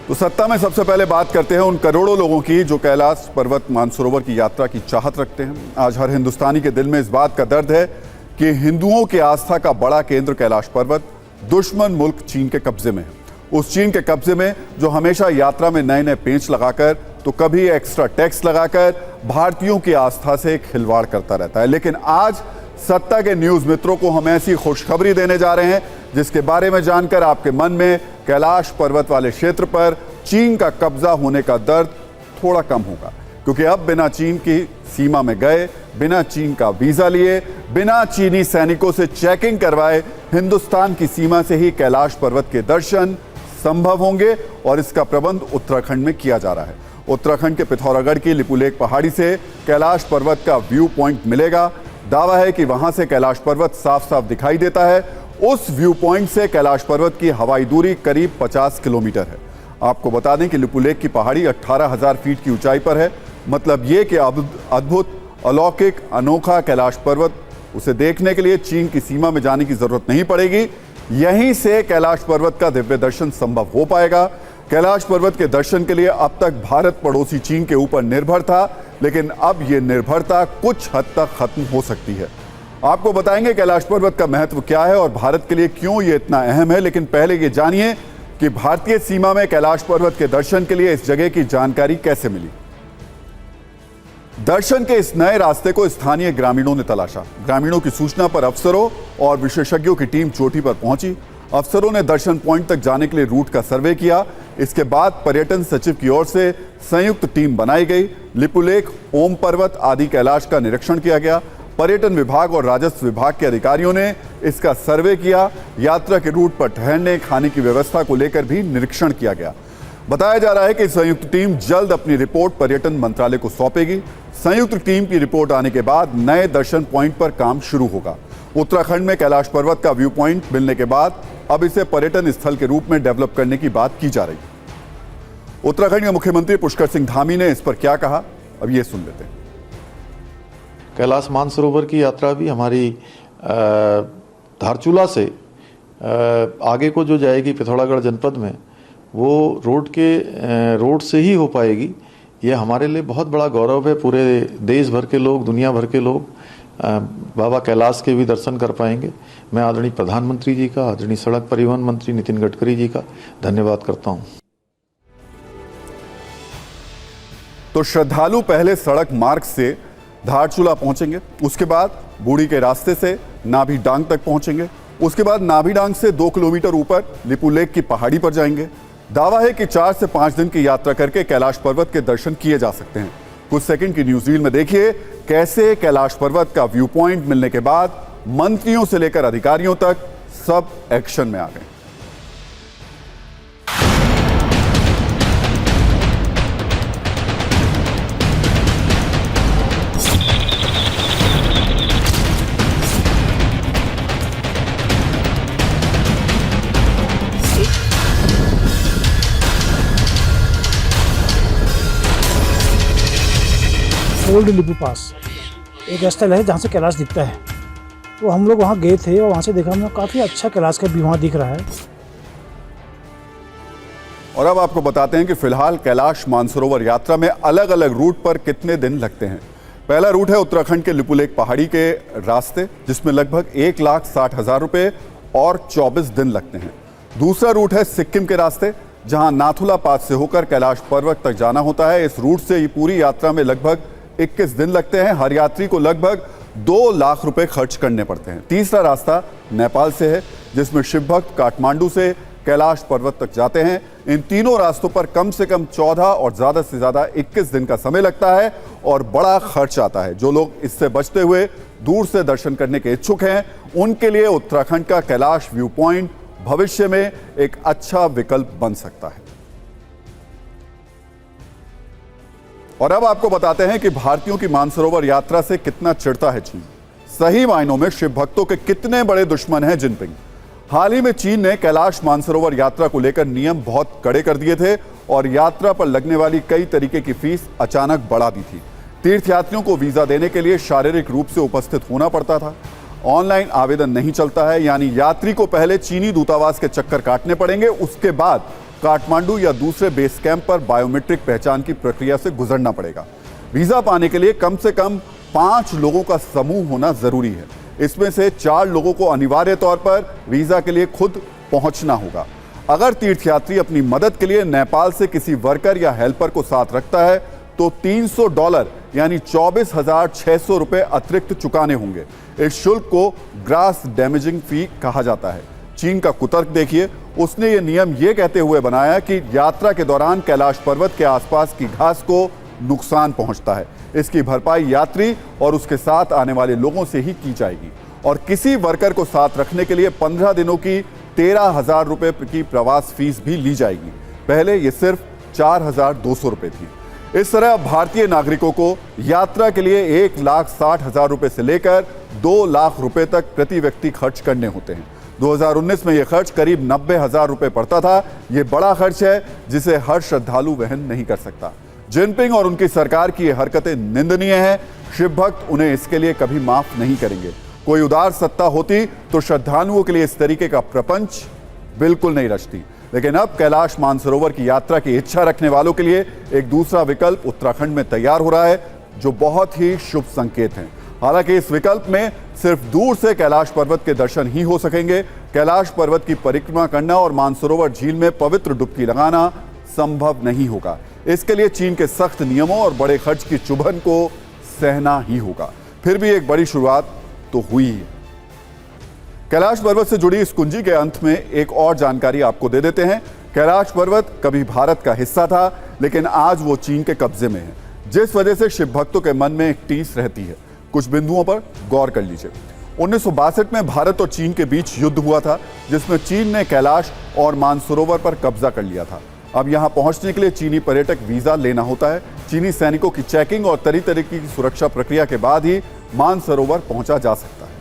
तो सत्ता में सबसे पहले बात करते हैं उन करोड़ों लोगों की जो कैलाश पर्वत मानसरोवर की यात्रा की चाहत रखते हैं। आज हर हिंदुस्तानी के दिल में इस बात का दर्द है कि हिंदुओं की आस्था का बड़ा केंद्र कैलाश पर्वत दुश्मन मुल्क चीन के कब्जे में है। उस चीन के कब्जे में जो हमेशा यात्रा में नए नए पेंच लगाकर तो कभी एक्स्ट्रा टैक्स लगाकर भारतीयों की आस्था से खिलवाड़ करता रहता है। लेकिन आज सत्ता के न्यूज मित्रों को हम ऐसी खुशखबरी देने जा रहे हैं जिसके बारे में जानकर आपके मन में कैलाश पर्वत वाले क्षेत्र पर चीन का कब्जा होने का दर्द थोड़ा कम होगा, क्योंकि अब बिना चीन की सीमा में गए, बिना चीन का वीजा लिए, बिना चीनी सैनिकों से चेकिंग करवाए हिंदुस्तान की सीमा से ही कैलाश पर्वत के दर्शन संभव होंगे। और इसका प्रबंध उत्तराखंड में किया जा रहा है। उत्तराखंड के पिथौरागढ़ की लिपुलेख पहाड़ी से कैलाश पर्वत का व्यू पॉइंट मिलेगा। दावा है कि वहां से कैलाश पर्वत साफ साफ दिखाई देता है। उस व्यू पॉइंट से कैलाश पर्वत की हवाई दूरी करीब 50 किलोमीटर है। आपको बता दें कि लिपुलेख की पहाड़ी 18,000 फीट की ऊंचाई पर है। मतलब ये कि अद्भुत, अलौकिक, अनोखा कैलाश पर्वत, उसे देखने के लिए चीन की सीमा में जाने की जरूरत नहीं पड़ेगी। यहीं से कैलाश पर्वत का दिव्य दर्शन संभव हो पाएगा। कैलाश पर्वत के दर्शन के लिए अब तक भारत पड़ोसी चीन के ऊपर निर्भर था, लेकिन अब यह निर्भरता कुछ हद तक खत्म हो सकती है। आपको बताएंगे कैलाश पर्वत का महत्व क्या है और भारत के लिए क्यों यह इतना अहम है। लेकिन पहले ये जानिए कि भारतीय सीमा में कैलाश पर्वत के दर्शन के लिए इस जगह की जानकारी कैसे मिली। दर्शन के इस नए रास्ते को स्थानीय ग्रामीणों ने तलाशा। ग्रामीणों की सूचना पर अफसरों और विशेषज्ञों की टीम चोटी पर पहुंची। अफसरों ने दर्शन पॉइंट तक जाने के लिए रूट का सर्वे किया। इसके बाद पर्यटन सचिव की ओर से संयुक्त टीम बनाई गई। लिपुलेख, ओम पर्वत आदि कैलाश का निरीक्षण किया गया। पर्यटन विभाग और राजस्व विभाग के अधिकारियों ने इसका सर्वे किया। यात्रा के रूट पर ठहरने, खाने की व्यवस्था को लेकर भी निरीक्षण किया गया। बताया जा रहा है कि संयुक्त टीम जल्द अपनी रिपोर्ट पर्यटन मंत्रालय को सौंपेगी। संयुक्त टीम की रिपोर्ट आने के बाद नए दर्शन पॉइंट पर काम शुरू होगा। उत्तराखंड में कैलाश पर्वत का व्यू पॉइंट मिलने के बाद अब इसे पर्यटन स्थल के रूप में डेवलप करने की बात की जा रही है। उत्तराखंड के मुख्यमंत्री पुष्कर सिंह धामी ने इस पर क्या कहा, अब ये सुन लेते हैं। कैलाश मानसरोवर की यात्रा भी हमारी धारचूला से आगे को जो जाएगी पिथौरागढ़ जनपद में, वो रोड से ही हो पाएगी। ये हमारे लिए बहुत बड़ा गौरव है। पूरे देश भर के लोग, दुनिया भर के लोग बाबा कैलाश के भी दर्शन कर पाएंगे। मैं आदरणीय प्रधानमंत्री जी का, आदरणीय सड़क परिवहन मंत्री नितिन गडकरी जी का धन्यवाद करता हूँ। तो श्रद्धालु पहले सड़क मार्ग से धारचूला पहुंचेंगे, उसके बाद बूढ़ी के रास्ते से नाभी डांग तक पहुंचेंगे, उसके बाद नाभी डांग से 2 किलोमीटर ऊपर लिपुलेख की पहाड़ी पर जाएंगे। दावा है कि 4 से 5 दिन की यात्रा करके कैलाश पर्वत के दर्शन किए जा सकते हैं। कुछ सेकंड की न्यूज रील में देखिए कैसे कैलाश पर्वत का व्यू पॉइंट मिलने के बाद मंत्रियों से लेकर अधिकारियों तक सब एक्शन में आ गए। ओल्ड लिपू पास एक स्थल है जहाँ से कैलाश दिखता है। तो हम लोग वहाँ गए थे और वहाँ से देखा हमने काफ़ी अच्छा कैलाश का व्यू वहाँ दिख रहा है। और अब आपको बताते हैं कि फिलहाल कैलाश मानसरोवर यात्रा में अलग अलग रूट पर कितने दिन लगते हैं। पहला रूट है उत्तराखंड के लिपुलेख पहाड़ी के रास्ते, जिसमें लगभग 1,60,000 रुपये और 24 दिन लगते हैं। दूसरा रूट है सिक्किम के रास्ते, जहां नाथुला पास से होकर कैलाश पर्वत तक जाना होता है। इस रूट से ये पूरी यात्रा में लगभग 21 दिन लगते हैं। हर यात्री को लगभग 2 लाख रुपए खर्च करने पड़ते हैं। तीसरा रास्ता नेपाल से है, जिसमें शिव भक्त काठमांडू से कैलाश पर्वत तक जाते हैं। इन तीनों रास्तों पर कम से कम 14 और ज्यादा से ज्यादा 21 दिन का समय लगता है और बड़ा खर्च आता है। जो लोग इससे बचते हुए दूर से दर्शन करने के इच्छुक हैं, उनके लिए उत्तराखंड का कैलाश व्यू पॉइंट भविष्य में एक अच्छा विकल्प बन सकता है। और अब आपको बताते हैं कि भारतीयों की मानसरोवर यात्रा से कितना चिढ़ता है चीन। सही मायनों में शिव भक्तों के कितने बड़े दुश्मन हैं जिनपिंग। हाल ही में चीन ने कैलाश मानसरोवर यात्रा को लेकर नियम बहुत कड़े कर दिए थे और यात्रा पर लगने वाली कई तरीके की फीस अचानक बढ़ा दी थी। तीर्थयात्रियों को वीजा देने के लिए शारीरिक रूप से उपस्थित होना पड़ता था। ऑनलाइन आवेदन नहीं चलता है, यानी यात्री को पहले चीनी दूतावास के चक्कर काटने पड़ेंगे, उसके बाद काठमांडू या दूसरे बेस कैंप पर बायोमेट्रिक पहचान की प्रक्रिया से गुजरना पड़ेगा। वीजा पाने के लिए कम से कम 5 लोगों का समूह होना जरूरी है। इसमें से 4 लोगों को अनिवार्य तौर पर वीजा के लिए खुद पहुंचना होगा। अगर तीर्थयात्री अपनी मदद के लिए नेपाल से किसी वर्कर या हेल्पर को साथ रखता है तो $300 यानी 24,600 रुपए अतिरिक्त चुकाने होंगे। इस शुल्क को ग्रास डैमेजिंग फी कहा जाता है। चीन का कुतर्क देखिए, उसने ये नियम ये कहते हुए बनाया कि यात्रा के दौरान कैलाश पर्वत के आसपास की घास को नुकसान पहुंचता है। इसकी भरपाई यात्री और उसके साथ आने वाले लोगों से ही की जाएगी और किसी वर्कर को साथ रखने के लिए 15 दिनों की 13,000 रुपए की प्रवास फीस भी ली जाएगी। पहले ये सिर्फ 4,200 रुपए थी। इस तरह भारतीय नागरिकों को यात्रा के लिए 1,60,000 रुपए से लेकर 2 लाख रुपए तक प्रति व्यक्ति खर्च करने होते हैं। 2019 में यह खर्च करीब 90,000 रुपए पड़ता था। यह बड़ा खर्च है जिसे हर श्रद्धालु वहन नहीं कर सकता। जिनपिंग और उनकी सरकार की ये हरकतें निंदनीय हैं। शिव भक्त उन्हें इसके लिए कभी माफ नहीं करेंगे। कोई उदार सत्ता होती तो श्रद्धालुओं के लिए इस तरीके का प्रपंच बिल्कुल नहीं रचती। लेकिन अब कैलाश मानसरोवर की यात्रा की इच्छा रखने वालों के लिए एक दूसरा विकल्प उत्तराखंड में तैयार हो रहा है, जो बहुत ही शुभ संकेत है। हालांकि इस विकल्प में सिर्फ दूर से कैलाश पर्वत के दर्शन ही हो सकेंगे। कैलाश पर्वत की परिक्रमा करना और मानसरोवर झील में पवित्र डुबकी लगाना संभव नहीं होगा। इसके लिए चीन के सख्त नियमों और बड़े खर्च की चुभन को सहना ही होगा। फिर भी एक बड़ी शुरुआत तो हुई है। कैलाश पर्वत से जुड़ी इस कुंजी के अंत में एक और जानकारी आपको दे देते हैं। कैलाश पर्वत कभी भारत का हिस्सा था, लेकिन आज वो चीन के कब्जे में है, जिस वजह से शिव भक्तों के मन में एक टीस रहती है। कुछ बिंदुओं पर गौर कर लीजिए। 1962 में भारत और चीन के बीच युद्ध हुआ था, जिसमें चीन ने कैलाश और मानसरोवर पर कब्जा कर लिया था। अब यहां पहुंचने के लिए चीनी पर्यटक वीजा लेना होता है। चीनी सैनिकों की चेकिंग और तरह तरह की सुरक्षा प्रक्रिया के बाद ही मानसरोवर पहुंचा जा सकता है।